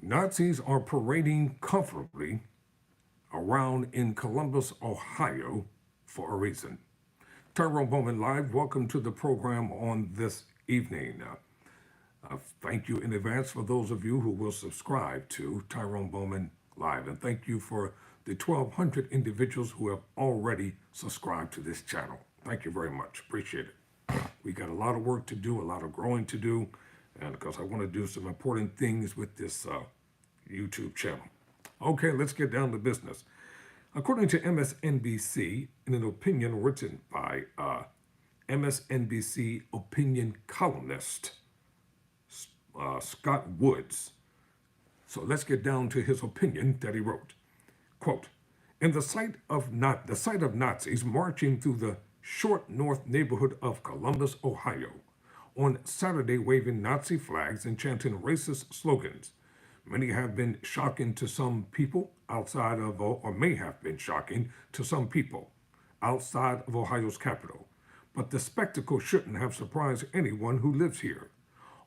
Nazis are parading comfortably around in Columbus, Ohio for a reason. Tyrone Bowman Live, welcome to the program on this evening. Thank you in advance for those of you who will subscribe to Tyrone Bowman Live. And thank you for the 1,200 individuals who have already subscribed to this channel. Thank you very much. Appreciate it. We got a lot of work to do, a lot of growing to do, and because I want to do some important things with this YouTube channel. Okay, let's get down to business. According to MSNBC, in an opinion written by MSNBC opinion columnist Scott Woods. So let's get down to his opinion that he wrote. Quote, in the sight of Nazis marching through the short north neighborhood of Columbus, Ohio, on Saturday waving Nazi flags and chanting racist slogans, many have been shocking to some people outside of, or may have been shocking to some people outside of Ohio's capital. But the spectacle shouldn't have surprised anyone who lives here.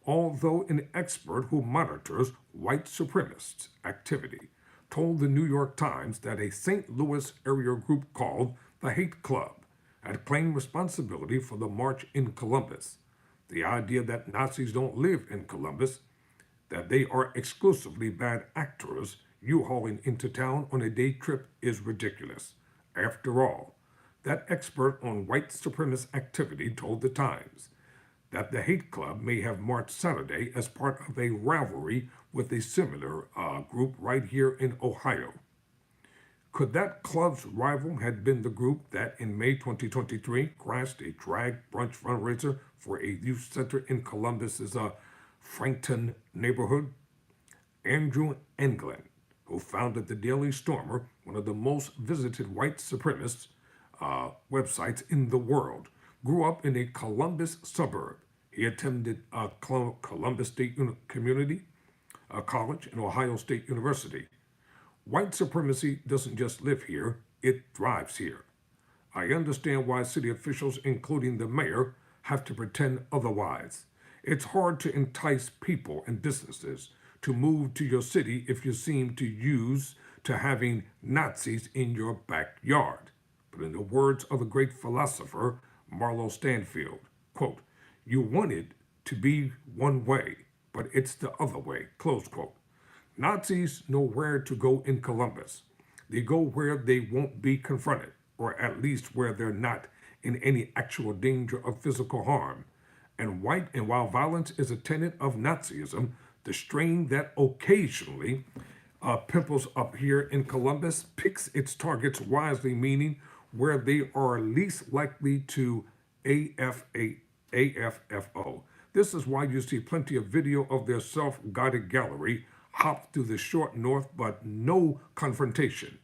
Although an expert who monitors white supremacist activity told the New York Times that a St. Louis area group called the Hate Club had claimed responsibility for the march in Columbus. The idea that Nazis don't live in Columbus, that they are exclusively bad actors U-hauling into town on a day trip is ridiculous. After all, that expert on white supremacist activity told the Times that the Hate Club may have marched Saturday as part of a rivalry with a similar group right here in Ohio. Could that club's rival have been the group that in May 2023 crashed a drag brunch fundraiser for a youth center in Columbus's Frankton neighborhood? Andrew Englund, who founded the Daily Stormer, one of the most visited white supremacist websites in the world, grew up in a Columbus suburb. He attended Columbus State Community College and Ohio State University. White supremacy doesn't just live here, it thrives here. I understand why city officials, including the mayor, have to pretend otherwise. It's hard to entice people and businesses to move to your city if you seem to use to having Nazis in your backyard. But in the words of the great philosopher Marlo Stanfield, quote, you want it to be one way, but it's the other way, close quote. Nazis know where to go in Columbus. They go where they won't be confronted, or at least where they're not in any actual danger of physical harm. And while violence is a tenet of Nazism, the strain that occasionally pimples up here in Columbus picks its targets wisely, meaning where they are least likely to AFFO. This is why you see plenty of video of their self-guided gallery hop through the short north, but no confrontation.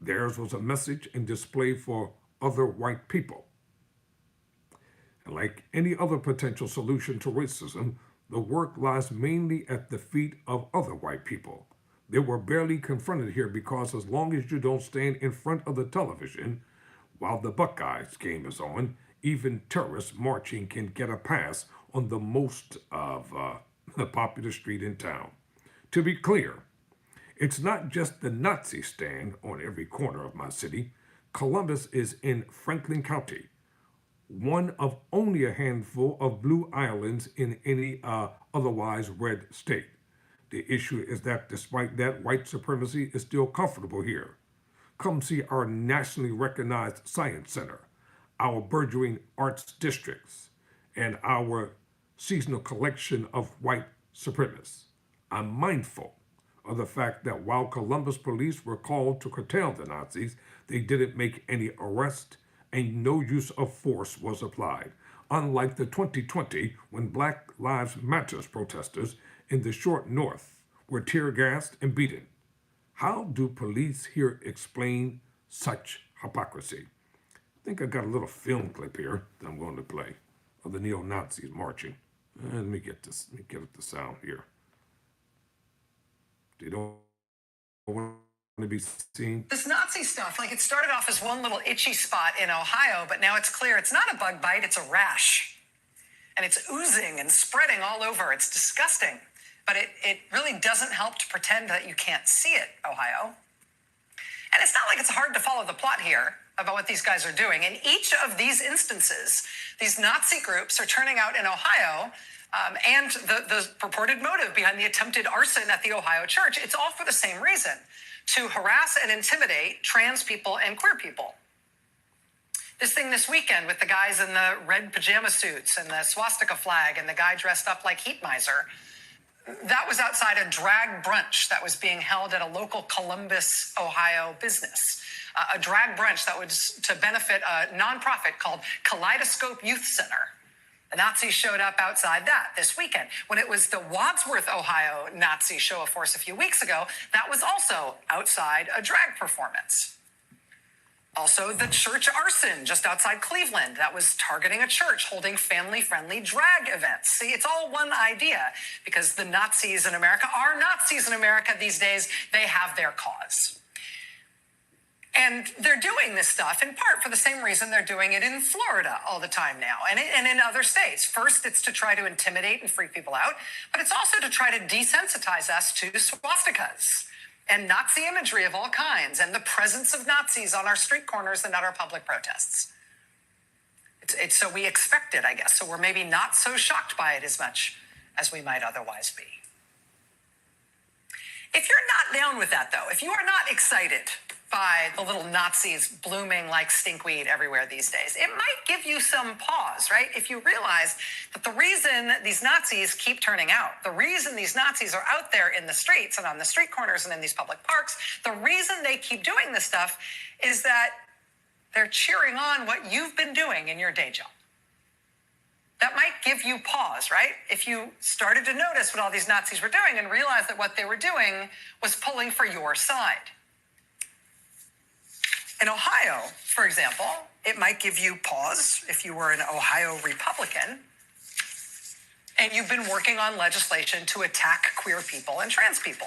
Theirs was a message and display for other white people. And like any other potential solution to racism, the work lies mainly at the feet of other white people. They were barely confronted here because as long as you don't stand in front of the television while the Buckeyes game is on, even terrorists marching can get a pass on the most of the popular street in town. To be clear, it's not just the Nazi stand on every corner of my city. Columbus is in Franklin County, one of only a handful of blue islands in any otherwise red state. The issue is that despite that, white supremacy is still comfortable here. Come see our nationally recognized science center, our burgeoning arts districts, and our seasonal collection of white supremacists. I'm mindful of the fact that while Columbus police were called to curtail the Nazis, they didn't make any arrest and no use of force was applied, unlike the 2020 when Black Lives Matter protesters in the short north were tear-gassed and beaten. How do police here explain such hypocrisy? I think I got a little film clip here that I'm going to play of the neo-Nazis marching. Let me get this. Let me get the sound here. They don't want to be seen. This Nazi stuff, like it started off as one little itchy spot in Ohio, but now it's clear it's not a bug bite, it's a rash. And it's oozing and spreading all over. It's disgusting. But it really doesn't help to pretend that you can't see it, Ohio. And it's not like it's hard to follow the plot here about what these guys are doing. In each of these instances, these Nazi groups are turning out in Ohio, and the purported motive behind the attempted arson at the Ohio church, it's all for the same reason: to harass and intimidate trans people and queer people. This thing this weekend with the guys in the red pajama suits and the swastika flag and the guy dressed up like Heat Miser, that was outside a drag brunch that was being held at a local Columbus, Ohio business. A drag brunch that was to benefit a nonprofit called Kaleidoscope Youth Center. The Nazis showed up outside that this weekend. When it was the Wadsworth, Ohio Nazi show of force a few weeks ago, that was also outside a drag performance. Also, the church arson just outside Cleveland that was targeting a church holding family-friendly drag events. See, it's all one idea, because the Nazis in America are Nazis in America these days. They have their cause. And they're doing this stuff in part for the same reason they're doing it in Florida all the time now, and in other states. First, it's to try to intimidate and freak people out, but it's also to try to desensitize us to swastikas and Nazi imagery of all kinds, and the presence of Nazis on our street corners and at our public protests. It's so we expect it, I guess, so we're maybe not so shocked by it as much as we might otherwise be. If you're not down with that, though, if you are not excited by the little Nazis blooming like stinkweed everywhere these days, it might give you some pause, right? If you realize that the reason these Nazis keep turning out, the reason these Nazis are out there in the streets and on the street corners and in these public parks, the reason they keep doing this stuff is that they're cheering on what you've been doing in your day job. That might give you pause, right? If you started to notice what all these Nazis were doing and realized that what they were doing was pulling for your side. In Ohio, for example, it might give you pause if you were an Ohio Republican and you've been working on legislation to attack queer people and trans people.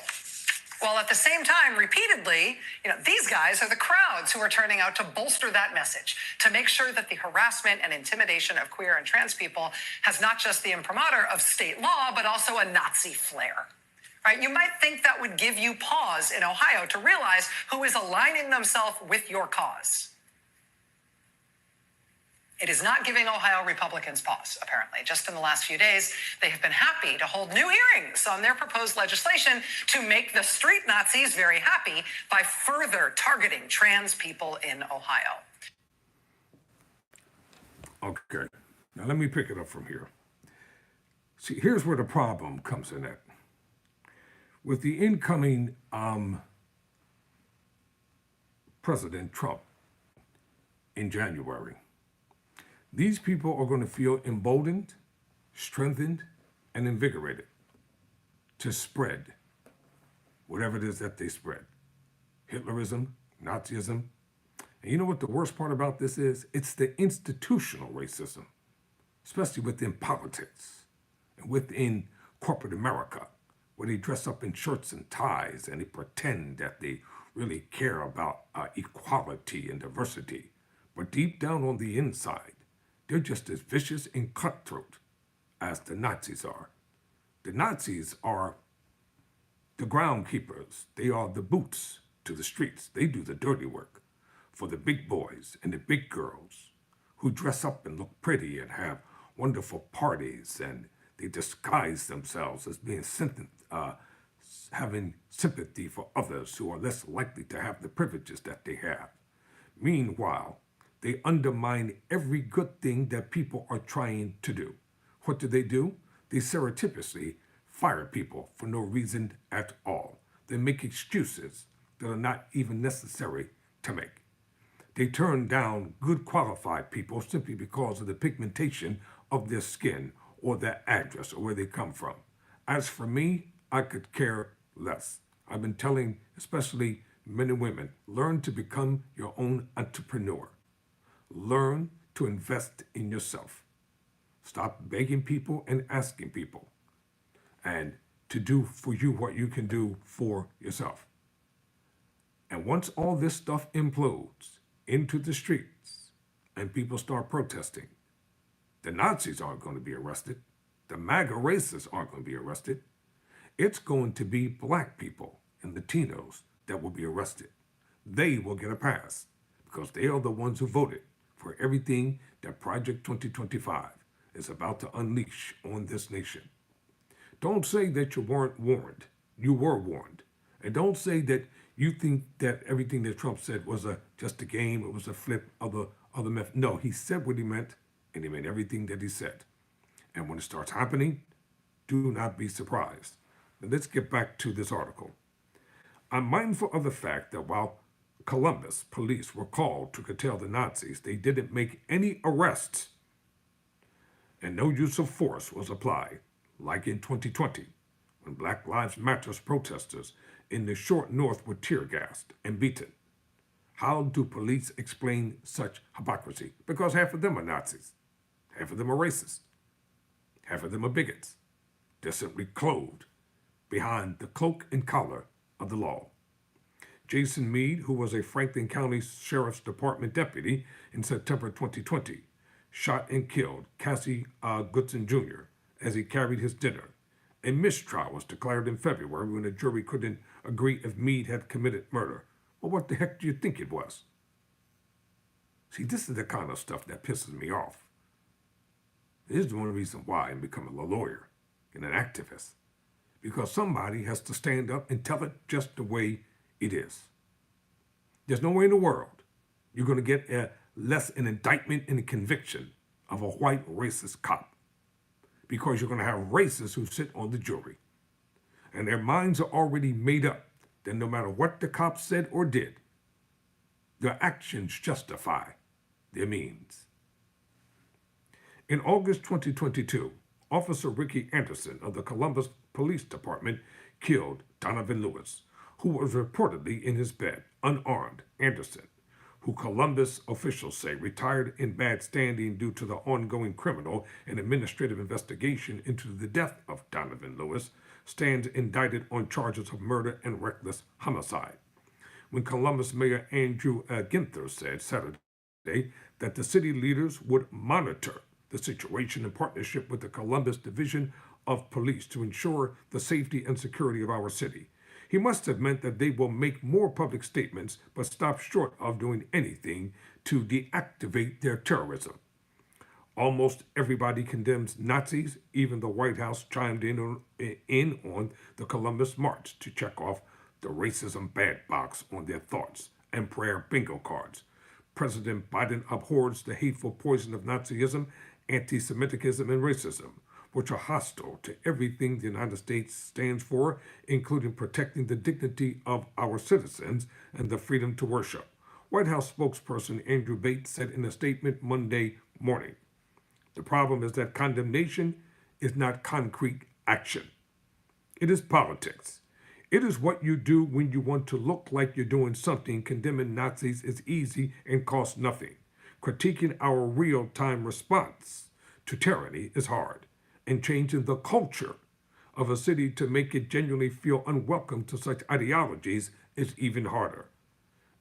While at the same time, repeatedly, these guys are the crowds who are turning out to bolster that message, to make sure that the harassment and intimidation of queer and trans people has not just the imprimatur of state law, but also a Nazi flair. Right? You might think that would give you pause in Ohio to realize who is aligning themselves with your cause. It is not giving Ohio Republicans pause, apparently. Just in the last few days, they have been happy to hold new hearings on their proposed legislation to make the street Nazis very happy by further targeting trans people in Ohio. Okay, now let me pick it up from here. See, here's where the problem comes in at. With the incoming President Trump in January, these people are going to feel emboldened, strengthened, and invigorated to spread whatever it is that they spread. Hitlerism, Nazism. And you know what the worst part about this is? It's the institutional racism, especially within politics and within corporate America, where they dress up in shirts and ties and they pretend that they really care about equality and diversity. But deep down on the inside, they're just as vicious and cutthroat as the Nazis are. The Nazis are the groundkeepers. They are the boots to the streets. They do the dirty work for the big boys and the big girls who dress up and look pretty and have wonderful parties, and they disguise themselves as being having sympathy for others who are less likely to have the privileges that they have. Meanwhile, they undermine every good thing that people are trying to do. What do? They surreptitiously fire people for no reason at all. They make excuses that are not even necessary to make. They turn down good qualified people simply because of the pigmentation of their skin or their address or where they come from. As for me, I could care less. I've been telling especially men and women, learn to become your own entrepreneur. Learn to invest in yourself. Stop begging people and asking people, and to do for you what you can do for yourself. And once all this stuff implodes into the streets and people start protesting, the Nazis aren't going to be arrested. The MAGA racists aren't going to be arrested. It's going to be black people and Latinos that will be arrested. They will get a pass because they are the ones who voted for everything that Project 2025 is about to unleash on this nation. Don't say that you weren't warned. You were warned. And don't say that you think that everything that Trump said was just a game, it was a flip of the other method. No, he said what he meant, and he meant everything that he said. And when it starts happening, do not be surprised. Now let's get back to this article. I'm mindful of the fact that while Columbus police were called to curtail the Nazis, they didn't make any arrests, and no use of force was applied, like in 2020, when Black Lives Matter protesters in the short north were tear gassed and beaten. How do police explain such hypocrisy? Because half of them are Nazis, half of them are racist, half of them are bigots. They're simply clothed behind the cloak and collar of the law. Jason Meade, who was a Franklin County Sheriff's Department deputy in September 2020, shot and killed Cassie Goodson Jr. as he carried his dinner. A mistrial was declared in February when a jury couldn't agree if Meade had committed murder. Well, what the heck do you think it was? See, this is the kind of stuff that pisses me off. This is one reason why I'm becoming a lawyer and an activist. Because somebody has to stand up and tell it just the way it is. There's no way in the world you're going to get less an indictment and a conviction of a white racist cop, because you're going to have racists who sit on the jury. And their minds are already made up that no matter what the cop said or did, their actions justify their means. In August 2022, Officer Ricky Anderson of the Columbus Police Department killed Donovan Lewis, who was reportedly in his bed, unarmed. Anderson, who Columbus officials say retired in bad standing due to the ongoing criminal and administrative investigation into the death of Donovan Lewis, stands indicted on charges of murder and reckless homicide. When Columbus Mayor Andrew Ginther said Saturday that the city leaders would monitor the situation in partnership with the Columbus Division of Police to ensure the safety and security of our city. He must have meant that they will make more public statements, but stop short of doing anything to deactivate their terrorism. Almost everybody condemns Nazis. Even the White House chimed in on the Columbus March to check off the racism bad box on their thoughts and prayer bingo cards. President Biden abhors the hateful poison of Nazism, anti-Semitism, and racism, which are hostile to everything the United States stands for, including protecting the dignity of our citizens and the freedom to worship. White House spokesperson Andrew Bates said in a statement Monday morning, "The problem is that condemnation is not concrete action. It is politics. It is what you do when you want to look like you're doing something. Condemning Nazis is easy and costs nothing. Critiquing our real-time response to tyranny is hard. And changing the culture of a city to make it genuinely feel unwelcome to such ideologies is even harder."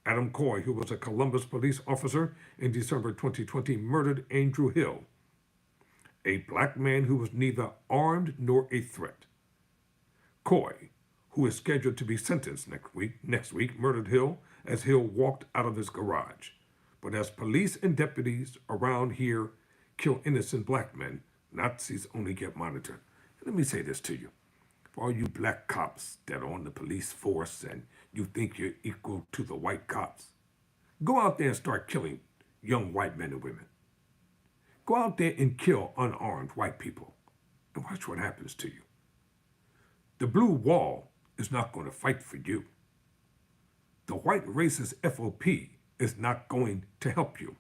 Adam Coy, who was a Columbus police officer in December 2020, murdered Andrew Hill, a black man who was neither armed nor a threat. Coy, who is scheduled to be sentenced next week, murdered Hill as Hill walked out of his garage. But as police and deputies around here kill innocent black men, Nazis only get monitored. Let me say this to you. For all you black cops that are on the police force and you think you're equal to the white cops, go out there and start killing young white men and women. Go out there and kill unarmed white people and watch what happens to you. The blue wall is not going to fight for you. The white racist FOP is not going to help you.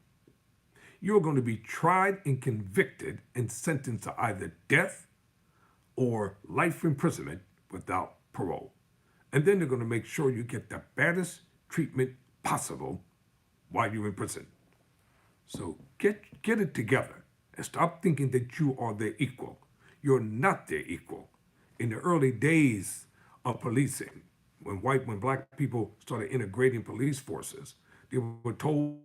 You're going to be tried and convicted and sentenced to either death or life imprisonment without parole. And then they're going to make sure you get the baddest treatment possible while you're in prison. So get it together and stop thinking that you are their equal. You're not their equal. In the early days of policing, when black people started integrating police forces, they were told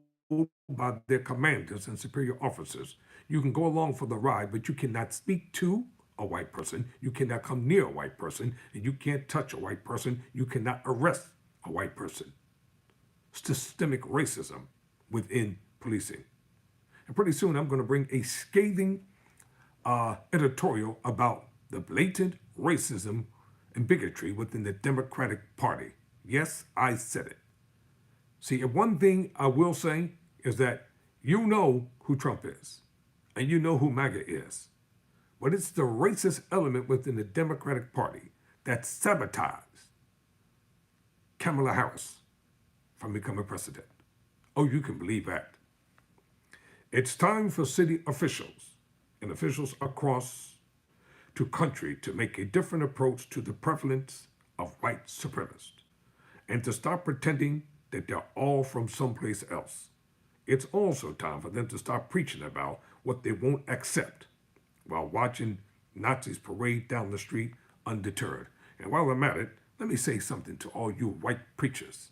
by their commanders and superior officers, you can go along for the ride, but you cannot speak to a white person, you cannot come near a white person, and you can't touch a white person, you cannot arrest a white person. Systemic racism within policing. And pretty soon I'm going to bring a scathing editorial about the blatant racism and bigotry within the Democratic Party. Yes, I said it. See, one thing I will say is that you know who Trump is, and you know who MAGA is. But it's the racist element within the Democratic Party that sabotaged Kamala Harris from becoming president. Oh, you can believe that. It's time for city officials and officials across the country to make a different approach to the prevalence of white supremacists and to stop pretending that they're all from someplace else. It's also time for them to stop preaching about what they won't accept while watching Nazis parade down the street undeterred. And while I'm at it, let me say something to all you white preachers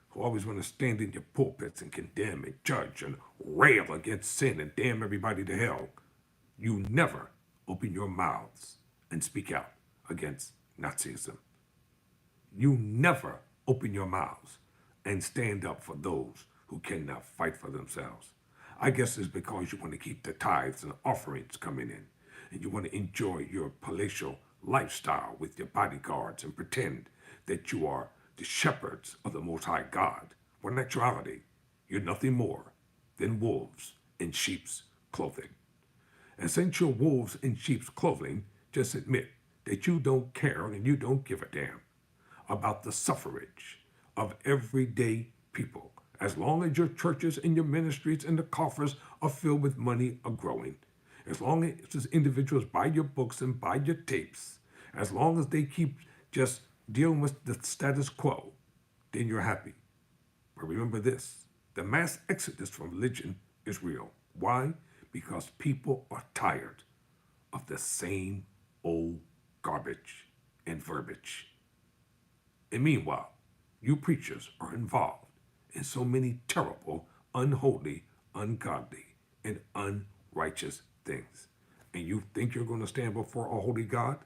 who always want to stand in your pulpits and condemn and judge and rail against sin and damn everybody to hell. You never open your mouths and speak out against Nazism. You never open your mouths and stand up for those who cannot fight for themselves. I guess it's because you want to keep the tithes and offerings coming in, and you want to enjoy your palatial lifestyle with your bodyguards and pretend that you are the shepherds of the Most High God, when in actuality, you're nothing more than wolves in sheep's clothing. And since you're wolves in sheep's clothing, just admit that you don't care and you don't give a damn about the suffrage of everyday people, as long as your churches and your ministries and the coffers are filled with money are growing, as long as individuals buy your books and buy your tapes, as long as they keep just dealing with the status quo, then you're happy. But remember this, the mass exodus from religion is real. Why? Because people are tired of the same old garbage and verbiage. And meanwhile, you preachers are involved in so many terrible, unholy, ungodly, and unrighteous things. And you think you're going to stand before a holy God?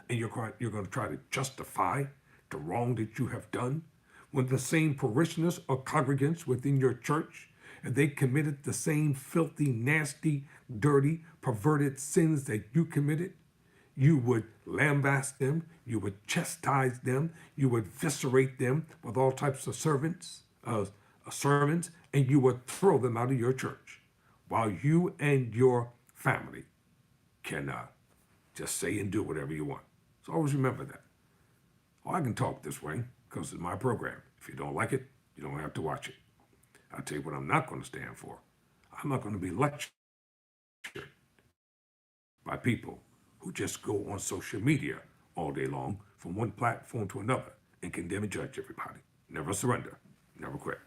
And you're going to try to justify the wrong that you have done when the same parishioners or congregants within your church, and they committed the same filthy, nasty, dirty, perverted sins that you committed? You would lambast them, you would chastise them, you would viscerate them with all types of sermons, and you would throw them out of your church, while you and your family can just say and do whatever you want. So always remember that. Oh, I can talk this way because it's my program. If you don't like it, you don't have to watch it. I'll tell you what I'm not going to stand for. I'm not going to be lectured by people who just go on social media all day long from one platform to another and condemn and judge everybody. Never surrender, never quit.